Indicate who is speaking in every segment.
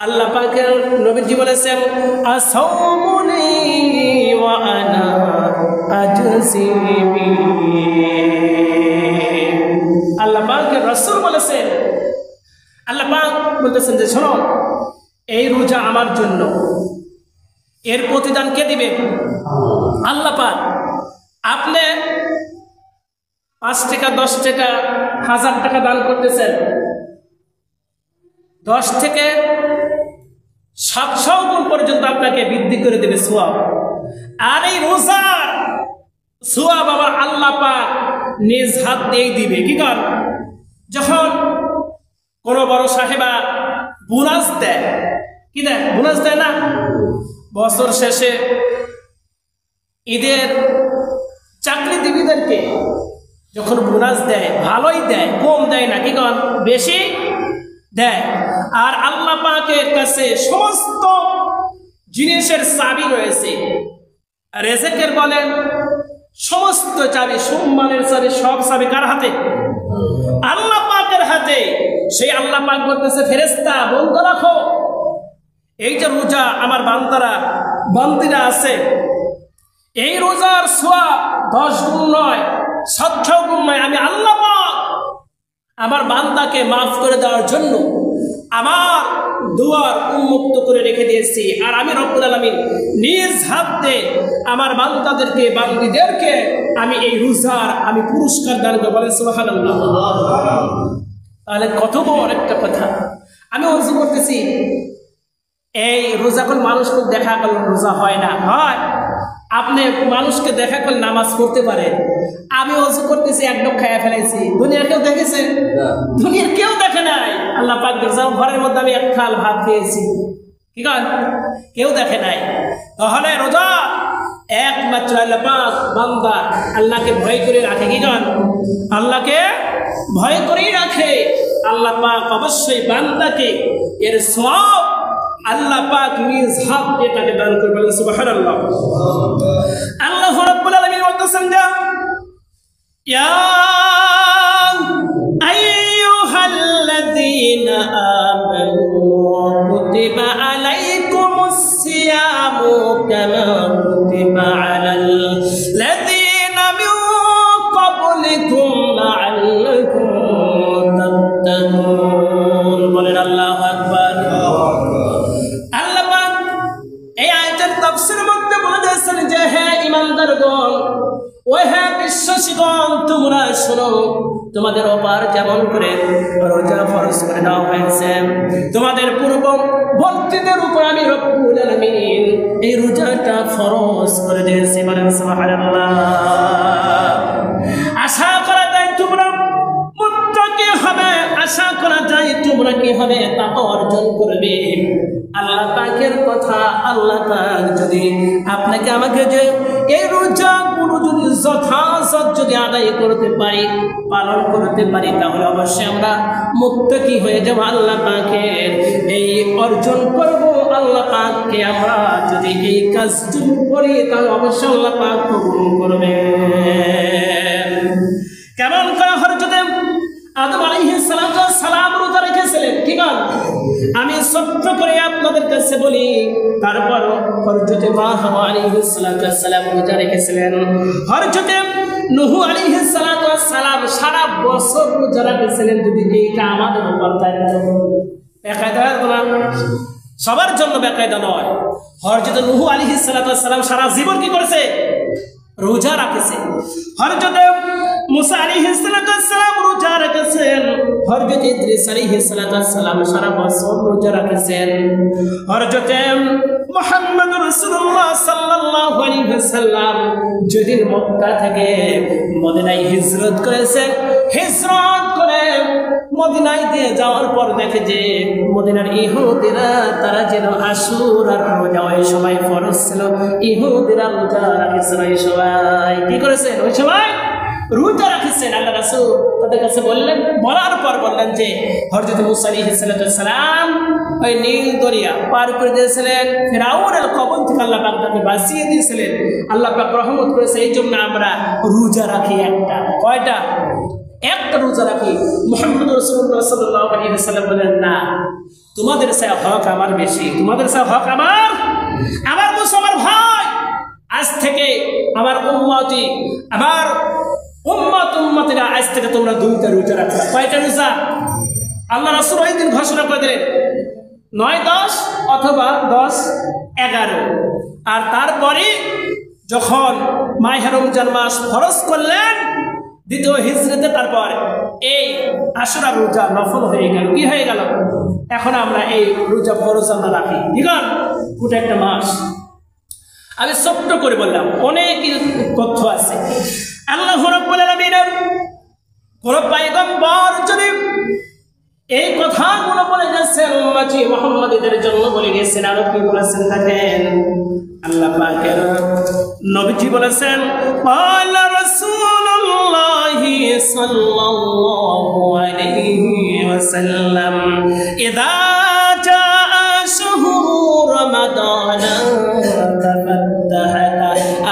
Speaker 1: আল্লাহ পাকের নবীজি বলেছেন আসাউমুনি ওয়া আনা আজসিবি। আল্লাহ পাকের রাসূল বলেছেন, আল্লাহ পাক বলতেছেন যে শোনো, এই রোজা আমার জন্য, এর প্রতিদান কে দিবে? আল্লাহ পাক। আপনি 5 টাকা 10 টাকা 1000 টাকা দান করতেছেন, 10 থেকে 700 গুণ পর্যন্ত আপনাকে বৃদ্ধি করে দেবে সওয়াব। আর এই রোজার সওয়াব আমার আল্লাহ পাক নিজ হাত দিয়ে দিবে। কি কর, যখন কোনো বড় সাহেবা বোনাস দেয়, কি দেয়? বোনাস দেয় না? বছর শেষে ঈদের চাকরিজীবীদেরকে যখন বোনাস দেয়, ভালোই দেয়, কম দেয় না, কি কর, বেশি দেয়। আর আল্লাহ পাকের কাছে সমস্ত জিনিসের চাবি রয়েছে। রেজেকের বলেন সমস্ত চাবি, সম্মানের চাবি, সব চাবি কার হাতে? আল্লাহ পাকের হাতে। সেই আল্লাহ পাক বলতেছে, ফেরেশতা বন্ধ রাখো, এই যে রোজা আমার বান্দারা বান্দিরা আছে, এই রোজার সওয়াব 10 গুণ নয়, 700 গুণ নয়, আমি আল্লাহ পাক আমার বান্দাকে মাফ করে দেওয়ার জন্য আমার দুয়ার উন্মুক্ত করে রেখে দিয়েছি। আর আমি রব্বুল আলামিন নিজ হাতে আমার বান্দাদেরকে বান্দীদেরকে আমি এই রোজার আমি পুরস্কার দান করব। বলেন সুবহানাল্লাহ। তাহলে কত বড় একটা কথা। আমি ওযু করতেছি, এই রোজা করলে মানুষকে দেখা করলে রোজা হয় না? হয়। আপনি মানুষকে দেখা করলে নামাজ পড়তে পারে। আমি ওযু করতেছি, এক ডোক খাইয়া ফেলাইছি, দুনিয়ার কেউ দেখেছে? দুনিয়ার কেউ দেখে নাই। আল্লাহ পাক দেখছে, ঘরের মধ্যে আমি 1 থাল ভাত খেয়েছি, কি কর, কেউ দেখে নাই। তাহলে রোজা একমাত্র আল্লাহ পাক বান্দা আল্লাহকে ভয় করে রাখে, কি কর, আল্লাহকে ভয় করেই রাখে। আল্লাহ পাক অবশ্যই বান্দাকে এর সওয়াব আল্লাহ পাক নিজ হাত দিয়ে তাকে দান করবেন। সুবহানাল্লাহ। আল্লাহ রাব্বুল আলামিন বলতেছেন যে ইয়া আইয়ুহাল্লাযীনা আমানু কুতিবা আলাইকুমুস সিয়ামু কামা কুতিবা আলাল লাযীনা মিন ক্বাবলিকুম লাআল্লাকুম তাত্তাকুন। বলেন আল্লাহু আকবার। তাফসীরের মধ্যে বলে দিয়েছেন যে হে ঈমানদারগণ, ও হে বিশ্বাসীগণ, তোমরা শোনো, তোমাদের ওপর যেমন করে রোজা ফরজ করে দেওয়া হয়েছে, তোমাদের পূর্ববর্তীদের উপর আমি রব্বুল আলামিন এই রোজাটা ফরজ করে দিয়েছি। বলেন সুবহানাল্লাহ। আশা করা যায় তোমরা মুত্তাকি হবে, আশা করা যায় তোমরা কি হবে, তাকওয়া অর্জন করবে। আল্লাহ পাকের কথা, আল্লাহ পাক যদি আপনাকে আমাকে যে এই রোজাগুলো যদি যথাযথ যদি আদায় করতে পারি, পালন করতে পারি, তাহলে অবশ্যই আমরা মুত্তাকি হয়ে যাব। আল্লাহ পাকের এই অর্জন করব। আল্লাহ পাককে আমরা যদি এই কাজটুকু করি, তাহলে অবশ্যই আল্লাহ পাক কবুল করবেন। কেমন করে হযরত আদম আলাইহিস সালাম রোজা রেখেছিলেন, কি বল, আমি সত্য করে আপনাদের কাছে বলি। তারপর হযরত হাওয়া আলাইহিস সালাম রোজা রেখেছিলেন। হযরত নূহ আলাইহিস সালাম সারা বছর রোজা রেখেছিলেন। যদি এইটা আমাদের উপর থাকতো, বেকায়দা সবার জন্য বেকায়দা নয়। হযরত নূহ আলাইহিস সালাম সারা জীবন কি করেছে? রোজা রাখেছে। হযরত মুসা আলাইহিস সালাম রোজা রেখেছেন। হযরত ইদ্রিস আলাইহিস সালাম সারা বছর রোজা রেখেছেন। হযরত মুহাম্মদ রাসূলুল্লাহ সাল্লাল্লাহু আলাইহি ওয়াসাল্লাম যেদিন মক্কা থেকে মদিনায় হিজরত করেছেন, হিজরত করে মদিনায় দিয়ে যাওয়ার পর দেখে যে মদিনার ইহুদিরা তারা যেন আশুরার রোজা ওই সময় ফরজ ছিল, ইহুদিরা রোজা রাখেছিল। ওই সময় কি করেছেন? ওই সময় রোজা রাখেছেন। আল্লাহ রাসূল তাদের কাছে বললেন, বলার পর বললেন যে হযরত মুসা আলাইহিস সালাম ওই নীল দরিয়া পার করে দিয়েছিলেন, ফিরআউনের কবল থেকে আল্লাহ পাক তাকে বাঁচিয়ে দিয়েছিলেন। আল্লাহ পাক রহমত করেছে, এই জন্য আমরা রোজা রাখি একটা। কয়টা? একটা রোজা রাখি। মুহাম্মদ রাসূলুল্লাহ সাল্লাল্লাহু আলাইহি ওয়াসাল্লাম বলেন, না, তোমাদের চেয়ে হক আমার বেশি, তোমাদের চেয়ে হক আমার মুসলমান ভাই। আজ থেকে আমার উম্মতিরা আজ থেকে তোমরা 2টা রোজা রাখবা। কয়টা রোজা? আল্লাহ রাসূল ওই দিন ঘোষণা করে দিলেন 9-10 অথবা 10-11। আর তারপরে যখন মাহে রমজান মাস ফরজ করলেন দ্বিতীয় হিজরতে, তারপর এই আশুরা রোজা নফল হয়ে গেল। কি হয়ে গেল? এখন আমরা এই রোজা ফরজ আমরা রাখি। ঠিক আছে, গোটা একটা মাস। আমি ছোট্ট করে বললাম, অনেক তথ্য আছে। আল্লাহ রাব্বুল আলামিনের কোন পয়গম্বর যদি এই কথাগুলো বলে গেছেন উম্মতি মুহাম্মাদীদের জন্য বলে গেছেন, আর কি বলেছেন দেখেন। আল্লাহ পাকের নবীজি বলেছেন, ক্বালা রাসূলুল্লাহি সাল্লাল্লাহু আলাইহি ওয়াসাল্লাম, ইযা জাআ শাহরু রমাদান তাফাত্তাহাত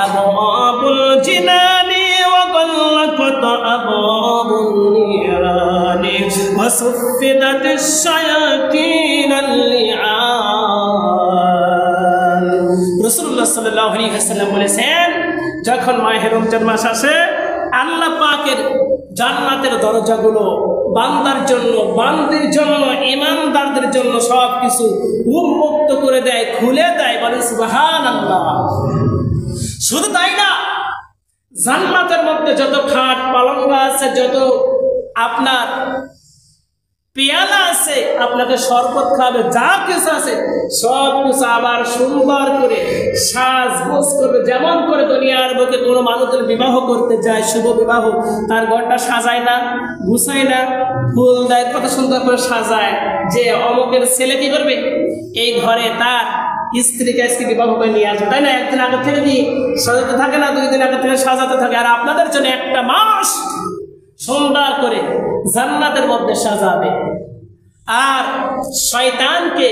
Speaker 1: আবওয়াবুল জিনানি ওয়া গাল্লাকাত আবওয়াবুন নিরানি ওয়া সুফিদাতিশ শায়াতিনাল লিআন। রাসূলুল্লাহ সাল্লাল্লাহু আলাইহি ওয়াসাল্লাম বলেছেন, যখন মাহে রমজান মাস আসে আল্লাহ পাকের জান্নাতের দরজাগুলো বান্দার জন্য, বান্দির জন্য, ঈমানদারদের জন্য সবকিছু উন্মুক্ত করে দেয়, খুলে দেয়। বলেন সুবহানাল্লাহ। শুধু তাই না, জান্নাতের মধ্যে যত খাট পালঙ্কা আছে, যত আপনার পেয়ালা আছে, আপনাকে শরবত খাবে, যা কিছু আছে সব কিছু আবার সুন্দর করে সাজগোজ করবে। যেমন করে দুনিয়ার বুকে কোনো মানুষের বিবাহ করতে যায়, শুভ বিবাহ, তার ঘরটা সাজায় না, গুছায় না, ফুল দেয়, কত সুন্দর করে সাজায়, যে অমুকের ছেলে কি করবে, এই ঘরে তার স্ত্রীকে আজকে বিবাহ করে নিয়ে আসবে, তাই না? একদিন আগে থেকে কি সাজাতে থাকে না, 2 দিন আগে থেকে সাজাতে থাকে। আর আপনাদের জন্য একটা মাস সুন্দর করে জান্নাতের মধ্যে সাজাবে। আর শয়তানকে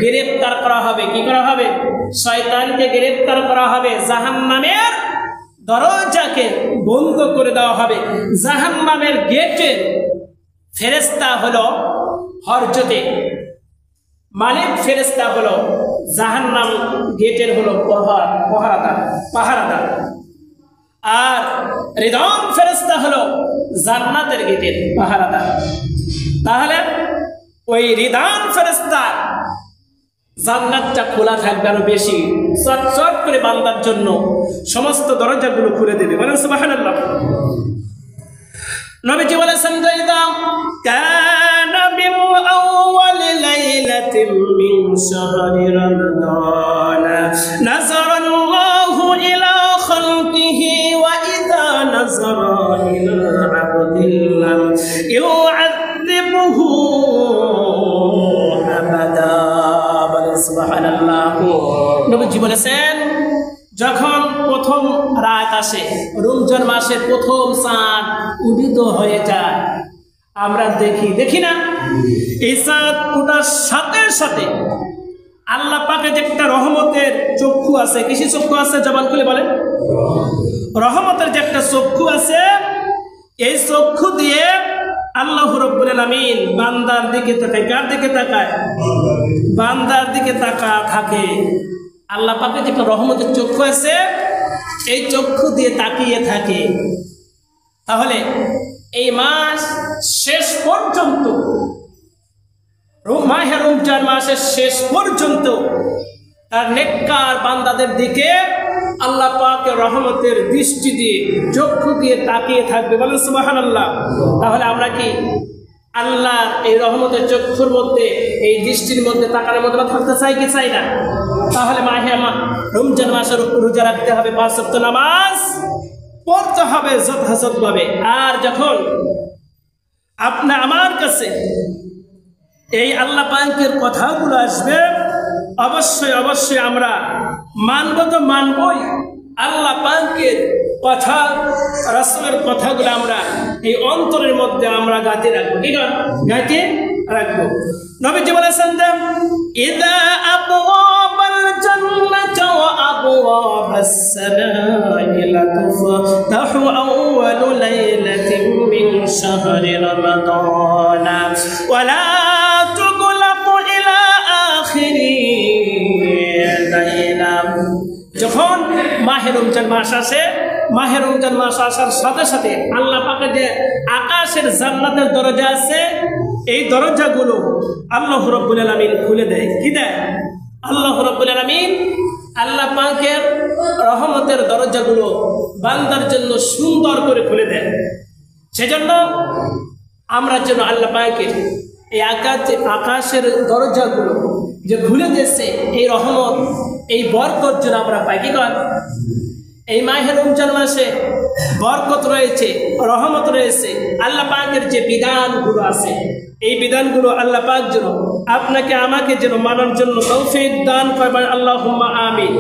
Speaker 1: গ্রেফতার করা হবে। কি করা হবে? শয়তানকে গ্রেফতার করা হবে। জাহান্নামের দরজাকে বন্ধ করে দেওয়া হবে। জাহান্নামের গেটের ফেরেশতা হলো হরজতে, মালিক ফেরেশতা হলো জাহান্নাম গেটের হলো পাহারাদার। আর রিদওয়ান ফেরেশতা হলো জান্নাতের গেটের পাহারাদার। তাহলে ওই রিদওয়ান ফেরেশতা জান্নাতটা খোলা থাকবে আরো বেশি, চট করে বান্দার জন্য সমস্ত দরজাগুলো খুলে দেবে। বলেন সুবহানাল্লাহ। নবীজি বলেছেন, কানা মিন আউয়ালি লাইলাতিন মিন শাহরি রমাদান নাযারাল্লাহু ইলা খালকিহি ওয়া ইযা নাযারা ইলা আবদিল্লাহ ইউআযিবুহু আবাদা। বলেন সুবহানাল্লাহ। নবীজি বলেছেন, যখন প্রথম রাত আসে, রমজান মাসের প্রথম চাঁদ উদিত হয়ে যায়, আমরা দেখি না, এই চাঁদ ওঠার সাথে সাথে আল্লাহ পাকের যে একটা রহমতের চক্ষু আছে, কিসের চক্ষু আছে? জবান খুলে বলেন। রহমতের যে একটা চক্ষু আছে, এই চক্ষু দিয়ে আল্লাহ রাব্বুল আলামিন বান্দার দিকে তাকায়। কার দিকে তাকায়? বান্দার দিকে থাকে। আল্লাহ পাকের যে একটা রহমতের চক্ষু আছে, এই চক্ষু দিয়ে তাকিয়ে থাকে। তাহলে এই মাস শেষ পর্যন্ত, মাহে রমজান মাসের শেষ পর্যন্ত তার নেককার বান্দাদের দিকে আল্লাহ পাকের রহমতের দৃষ্টি দিয়ে, চক্ষু দিয়ে তাকিয়ে থাকবে। বলেন সুবহানাল্লাহ। তাহলে আমরা কি আল্লাহ এই রহমতের চক্ষুর মধ্যে, এই দৃষ্টির মধ্যে তাকানোর মধ্যে থাকতে চাই কি চাই না? তাহলে মাহে রমজান মাসের রোজা রাখতে হবে, 5 ওয়াক্ত নামাজ পড়তে হবে যথাযথভাবে। আর যখন আমার কাছে এই আল্লাহ পাকের কথাগুলো আসবে, অবশ্যই আমরা মানব তো মানবই। আল্লাহ পাকের কথা, রাসূলের কথাগুলো আমরা এই অন্তরের মধ্যে আমরা গাঁথে রাখবো। ঠিক আছে, গাঁথে রাখবো। নবীজি বলেছেন, ইযা আবওয়াবাল জান্নাতি ওয়া আবওয়াবাস সামাই লাতুফতাহু আউয়ালু লাইলাতিন মিন শাহরি রমাদান ওয়া লা তুগলাকু ইলা যখন মাহে রমজান মাস আসে, মাহে রমজান মাস আসার সাথে সাথে আল্লাহ পাকের যে আকাশের জান্নাতের দরজা আছে, এই দরজাগুলো আল্লাহ রাব্বুল আলামিন খুলে দেয়। কি দেয়? আল্লাহ রাব্বুল আলামিন আল্লাহ পাকের রহমতের দরজাগুলো বান্দার জন্য সুন্দর করে খুলে দেয়। সেজন্য আমরা যেন আল্লাহ পাকের এই আকাশের দরজাগুলো যে খুলে দিয়েছে, এই রহমত, এই বরকত যেন আমরা পাই। কি কর? এই মাহে রমজান মাসে বরকত রয়েছে, রহমত রয়েছে। আল্লাহ পাকের যে বিধানগুলো আছে, এই বিধানগুলো আল্লাহ পাক যেন আপনাকে আমাকে যেন মানার জন্য তৌফিক দান করবেন। আল্লাহুম্মা আমিন।